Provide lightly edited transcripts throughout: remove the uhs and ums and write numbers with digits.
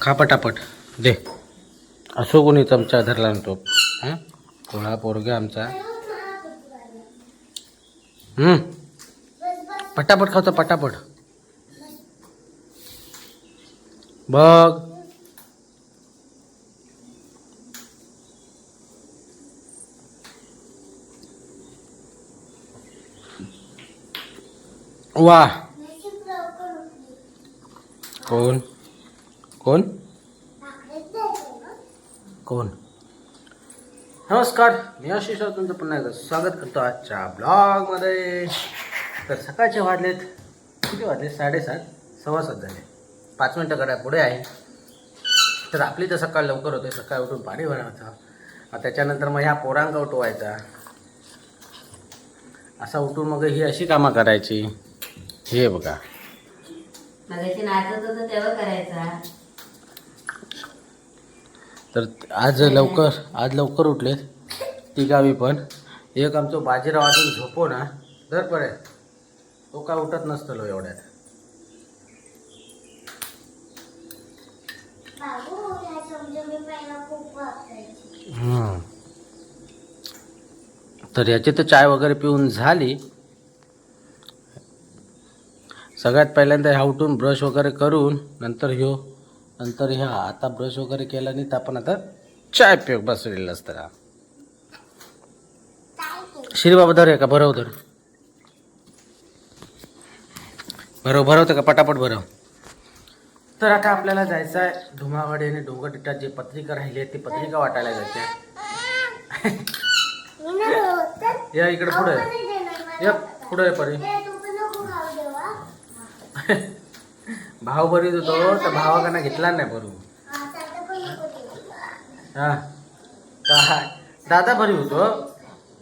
खा पटापट दे. असो कोणी चमचा धरला ना तो. हां कोणा पोरगा आमचा. पटापट खावतो पटापट. बघ वा. कोण कोण कोण. नमस्कार, मी आशिष तुमचं पुन्हा एकदा स्वागत करतो आजच्या ब्लॉगमध्ये. तर सकाळचे वाजलेत किती वाजले 7:30 7:15 झाले. 5 मिनटं गड्या पुढे आहे. तर आपली तर सकाळ लवकर होते. सकाळी उठून पाणी भरायचं, त्याच्यानंतर मग ह्या पोरांका उठवायचा. असा उठून मग ही अशी कामं करायची. हे बघा तेव्हा करायचा. तर आज लवकर उठलेत ती गावी. पण एक आमचं बाजीराव अजून झोपो ना दर पडे. तो काय उठत नसतो एवढ्यात. तर याची तर चाय वगैरे पिऊन झाली. सगळ्यात पहिल्यांदा ह्या उठून ब्रश वगैरे करून नंतर ह्या आता ब्रश वगैरे केला नाही तर आपण आता चाय पिऊ बसलेलं असतं. श्रीबाबा धर का भरव धर. भरवतं का पटापट भरव. तर आता आपल्याला जायचं आहे धुमावाडी आणि डोंगरटिटात जे पत्रिका राहिली आहे ती पत्रिका वाटायला जायची आहे. या इकडे पुढे. या पुढे परी. भाव भरीत होतो तर भावाकडनं घेतला नाही भरू. हा काय दादा भरी होतो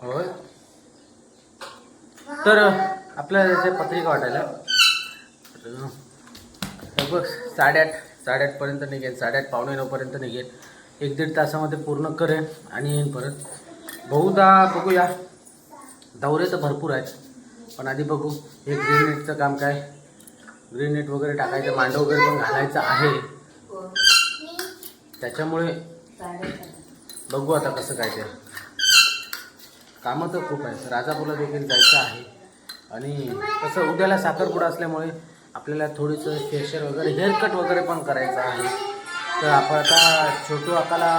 होय. तर आपल्याला जे पत्रिका वाटायला बघ 8:30 पर्यंत निघेल. 8:30 पावणे 9 पर्यंत निघेल. 1-1.5 तासामध्ये पूर्ण करेन आणि येईन परत. बहुधा बघूया. दौरे तर भरपूर आहेत पण आधी बघू हे ग्रीन नेटचं काम काय. ग्रीन नेट वगैरे टाकायचं, मांडव वगैरे पण घालायचं आहे. त्याच्यामुळे बघू आता कसं काय. ते कामं तर खूप आहेत. राजापूरला देखील जायचं आहे आणि कसं उद्याला साखरपुडा असल्यामुळे आपल्याला थोडीसं फेशियल वगैरे हेअरकट वगैरे पण करायचं आहे. तर आपण आता छोटू आकाला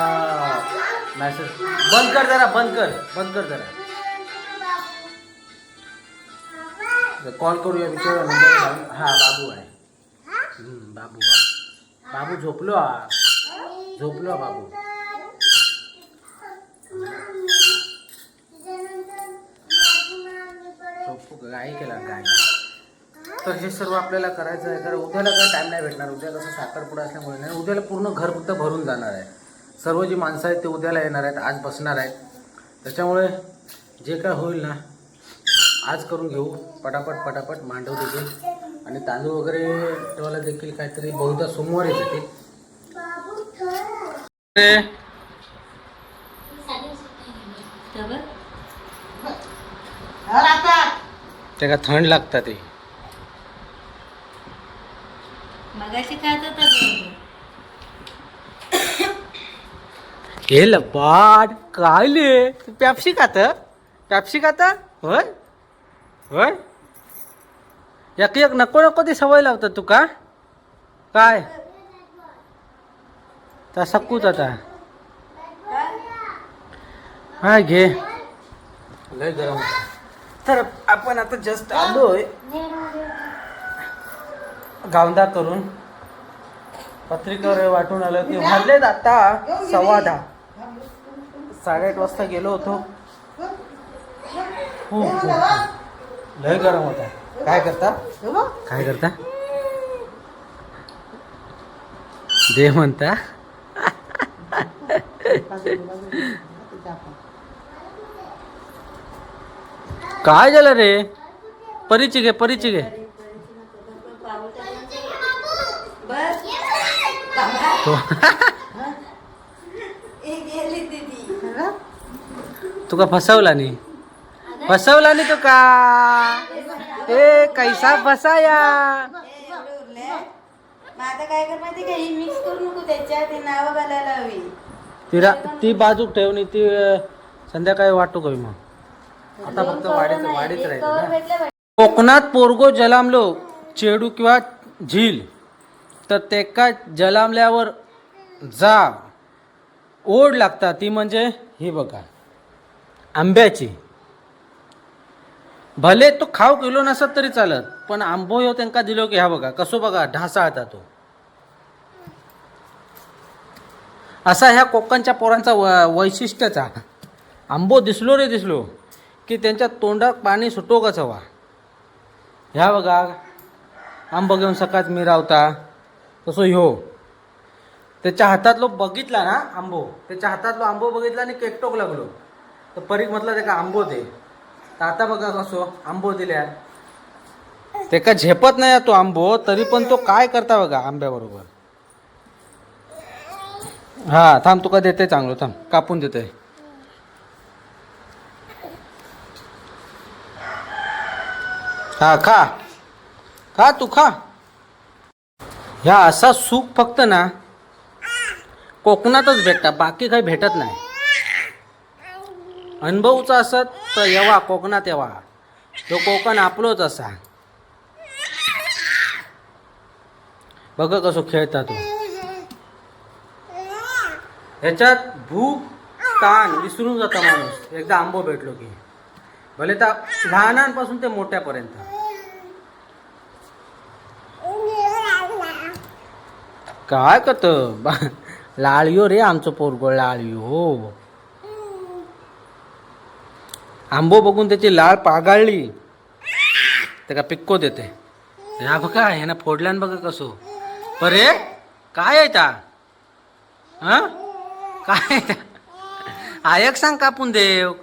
मॅसेज बंद कर जरा. कॉल करूया विचारूया नंबर. हा बाबू आहे. बाबू झोपलो बाबू. गाय केला गाय. तर हे सर्व आपल्याला करायचं आहे. तर उद्याला काही टाईम नाही भेटणार. उद्या कसं साखरपुडा असल्यामुळे नाही. उद्याला पूर्ण घर फक्त भरून जाणार आहे. सर्व जी माणसं आहेत ते उद्याला येणार आहेत, आज बसणार आहेत. त्याच्यामुळे जे काय होईल ना आज करून घेऊ पटापट. मांडव देखील आणि तांदूळ वगैरे ठेवायला देखील काहीतरी बहुधा सोमवारी येतील. ते का थंड लागतात ते. हे लपाट काय ले पॅप्सी खात होय. एक नको ती सवय लावतात तू का काय. त्या सक्कूत आता हा घे. लय गरम. तर आपण आता जस्ट आलोय गावंदा करून. पत्रिका वाटून आलो. ते वाजलेत आता 10:15. 8:30 वाजता गेलो होतो. खूप लय गरम होता. काय करता दे म्हणता. काय झालं रे. परीची घे. तुका फसवला नाही तो का. ए कैसा फसाया. मग आता काय कर माहिती का, ही मिक्स करू नको त्याच्यात, ती नावं घालायला हवी. ती बाजूक ठेवणी ती संध्याकाळी वाटू काही मग. आता दोन फक्त कवर वाढीच नाही, वाढीच एक राहायचं कवर ना. भेटलं पाहिजे. कोकणात पोरगो जलामलो चेडू किंवा झील तर तेका जलामल्यावर जा ओढ लागता ती म्हणजे ही बघा आंब्याची. भले तो खाऊ किलो नसत तरी चालत, पण आंबो ह्यो त्यांका दिलो की ह्या बघा कसो बघा ढासाळता तो. असा ह्या कोकणच्या पोरांचा वैशिष्ट्यचा. आंबो दिसलो रे दिसलो की त्यांच्या तोंडात पाणी सुटो का हवा. ह्या बघा आंबो घेऊन सकाळच मी रावता तसो ह्यो. त्याच्या हातातलो बघितला ना आंबो, त्याच्या हातातलो आंबो बघितला आणि केकटोक लागलो तर परीक म्हटलं त्याका आंबो दे. तर आता बघा कसो आंबो दिल्या, त्याका झेपत नाही तो आंबो तरी पण तो काय करता बघा आंब्याबरोबर. हा थांब तुका देते चांगलं, थांब कापून देते. हा खा खा तू खा. ह्या असा सुख फक्त ना कोकणातच भेटता, बाकी काही भेटत नाही. अनुभवचा असत तर येवा कोकणात येवा, तो कोकण आपलोच असा. बघ कसो खेळता तो. ह्याच्यात भूक ताण विसरून जाता माणूस एकदा आंबो भेटलो की. भले तर लहानांपासून ते मोठ्यापर्यंत. काय करत लाळयो रे आमचं पोरगो लाळयो. आंबो बघून त्याची लाळ पागाळली त्याला पिक्को देते. ह्या बघा ह्यानं फोडल्यान बघा कसो. परे काय आहे त्या हा काय आयक सांग कापून देव.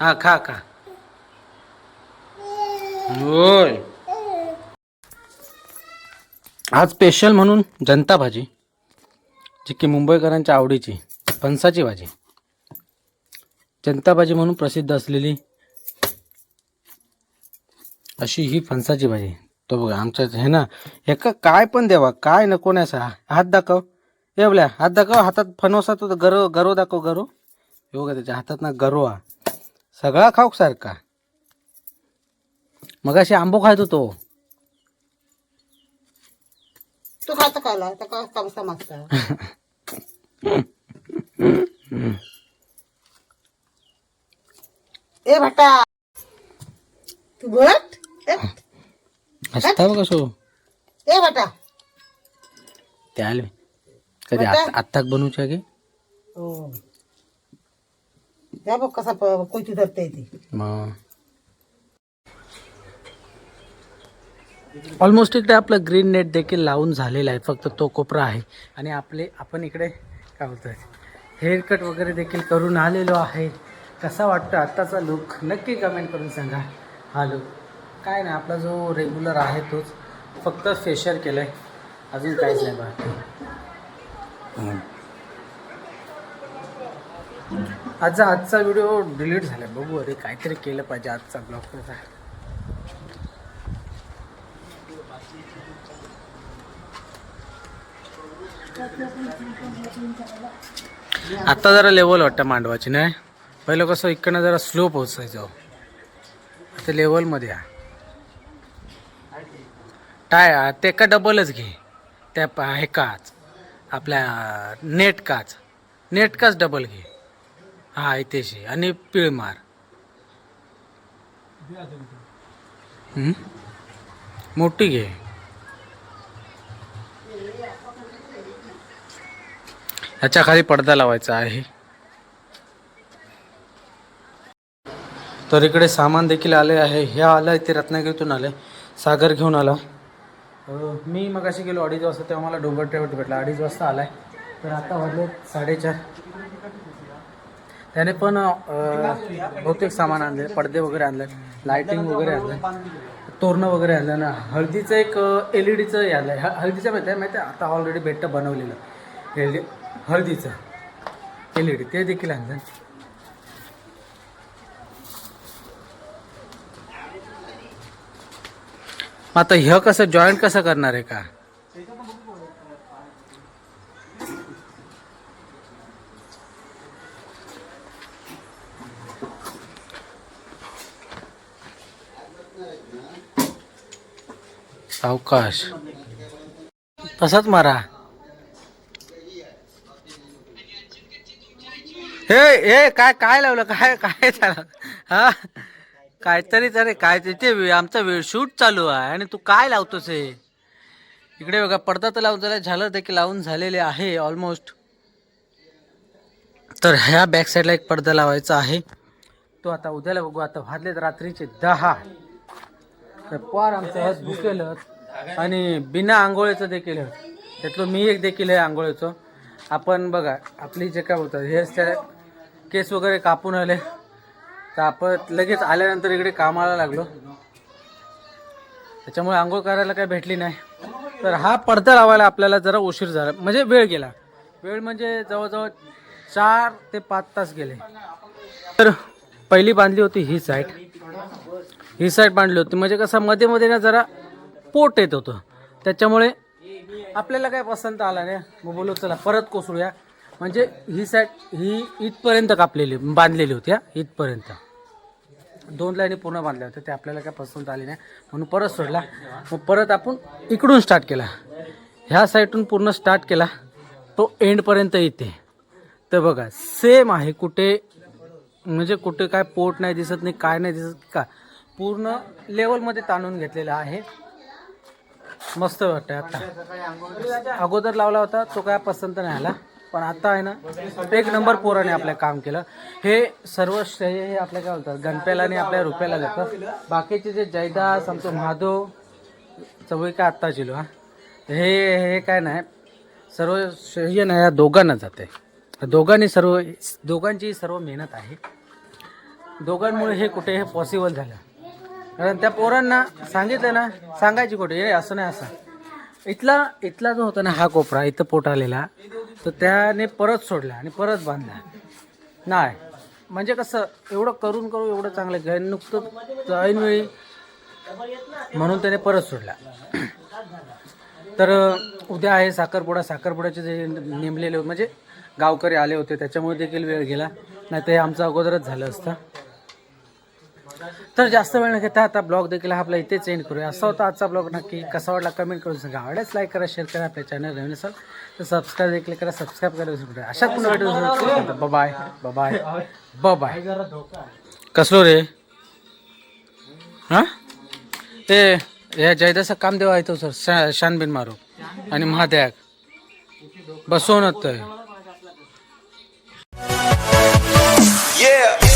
हा खा खा. होय आज स्पेशल म्हणून जनता भाजी, जी की मुंबईकरांच्या आवडीची फणसाची भाजी. जनता भाजी म्हणून प्रसिद्ध असलेली अशी ही फणसाची भाजी. तो बघा आमच्या हे ना एका काय पण देवा काय नको नाही असा. हात दाखव एवढ्या हात दाखव. हातात फणसा तो गरो गरो दाखव गरो. हे बघा त्याच्या हातात ना गरो हा सगळा खाऊक सारखा. मग अशी आंबो खायचो तो. तू खायचं खायला तर कसा मागता. ए भटा तू बट असता बघ कसो. ए भटा त्याले कधी आत्ताक बनवूच्या की हो त्या बघ कसा कोयती धरता येते. मग ऑलमोस्ट इकडे आपलं ग्रीन नेट देखील लावून झालेलं आहे. फक्त तो कोपरा आहे आणि आपण इकडे काय बोलतोय हेअरकट वगैरे देखील करून आलेलो आहे. कसा वाटतं आत्ताचा लुक नक्की कमेंट करून सांगा. हा लुक काय नाही आपला जो रेग्युलर आहे तोच, फक्त फेशियल केलं आहे, अजून काहीच नाही बाकी. आजचा व्हिडिओ डिलीट झाला. बघू अरे काहीतरी केलं पाहिजे आजचा ब्लॉग त्याचा. आता जरा लेवल वाटतं मांडवाची नाही. पहिलं कसं इकडनं जरा स्लो पोहोचायचं. आता लेवलमध्ये टाय ते का डबलच घे. त्या हे काच आपल्या नेट काच डबल घे. हा इथेशी आणि पिळ मार. मोठी घे. ह्याच्या खाली पडदा लावायचा आहे. तर इकडे सामान देखील आले आहे. हे आलं ते रत्नागिरीतून आलं. सागर घेऊन आला. मी मग अशी गेलो 2:30 वाजता, तेव्हा मला डोंगर ट्रॅव्हल भेटला. 2:30 वाजता आलाय. तर आता वाजले 4:30. त्याने पण बहुतेक सामान आणले. पडदे वगैरे आणले, लायटिंग वगैरे आणलं, तोरणं वगैरे आणलं ना. हळदीचं एक LED हे आलं आहे. हळदीचं माहिती आहे आता ऑलरेडी भेटतं बनवलेलं हळदीचं LED ते देखील आणलं. आता ह्या कसं जॉईंट कसं करणार आहे का सावकाश तसाच मारा. हे हे काय काय लावलं काय काय झालं हा काहीतरी अरे काय तिथे आमचा वेळ शूट चालू आहे आणि तू काय लावतोस हे. इकडे बघा पडदा तर लावून झाला झालर देखील लावून झालेले आहे ऑलमोस्ट. तर ह्या बॅक साईडला एक पडदा लावायचा आहे तो आता उद्याला बघू. आता वाजलेत रात्रीचे 10. तर पार आमचं हस भुकेलं आणि बिना आंघोळीचं देखील त्यातलं मी एक देखील आहे आंघोळीचं. आपण बघा आपली जे काय होतं हेअरस्टाईल केस वगैरे कापून आले तर आपण लगेच आल्यानंतर इकडे कामाला लागलो त्याच्यामुळे आंघोळ करायला काही भेटली नाही. तर हा पडदा लावायला आपल्याला जरा उशीर झाला म्हणजे वेळ गेला. वेळ म्हणजे जवळजवळ 4 ते 5 तास गेले. तर पहिली बांधली होती ही साईड बांधली होती म्हणजे कसं मध्ये मध्ये ना जरा पोट येत होतं त्याच्यामुळे आपल्याला काय पसंत आला नाही. मग बोलू चला परत कोसळूया. म्हणजे ही साईड ही इथपर्यंत कापलेली बांधलेली होती. इथपर्यंत 2 लाईनी पूर्ण बांधल्या होत्या ते आपल्याला काय पसंत आली नाही म्हणून परत सोडला. मग परत आपण इकडून स्टार्ट केला. ह्या साईडून पूर्ण स्टार्ट केला तो एंडपर्यंत येते. तर बघा सेम आहे कुठे म्हणजे कुठे काय पोट नाही दिसत नाही काय नाही दिसत का पूर्ण लेवलमध्ये ताणून घेतलेला आहे. मस्त वाटतं. आता अगोदर लावला होता तो काय पसंत नाही आला पण आता आहे ना एक नंबर पोराने आपलं काम केलं. हे सर्व श्रेय हे आपल्या काय बोलतात गणप्याला आणि आपल्या रुपयाला जातं. बाकीचे जे जयदास आमचं माधव चवळी काय आत्ता चिलो हे हे काय नाही सर्व श्रेय ना या दोघांना जाते. दोघांची सर्व मेहनत आहे. दोघांमुळे हे कुठे हे पॉसिबल झालं. कारण त्या पोरांना सांगितलं ना सांगायची कुठे हे असं नाही असं. इथला जो होता ना हा कोपरा इथं पोट आलेला तर त्याने परत सोडला आणि परत बांधला नाही. म्हणजे कसं एवढं करून एवढं चांगलं गैन नुकतं ऐनवेळी म्हणून त्याने परत सोडला. तर उद्या आहे साखरपुड्याचे जे नेमलेले म्हणजे गावकरी आले होते त्याच्यामुळे देखील वेळ गेला नाही तर हे आमचं अगोदरच झालं असतं. तर जास्त वेळ न घेता आता ब्लॉग देखील आपला इथेच एंड करूया. असा होता आजचा ब्लॉग. नक्की कसा वाटला कमेंट करून सांगा. आवडल्यास लाईक करा शेअर करा. आपल्या चॅनल नवीन असाल तर सबस्क्राईब देखील करा. सबस्क्राईब करायला विसरू नका. अशा पुन्हा व्हिडिओ बाय बाय बाय. कसलो रे हां ते या जयदाचा काम देवा आहे तो सर शानबिन मारू आणि महाद्याग बसवून होतं. Yeah.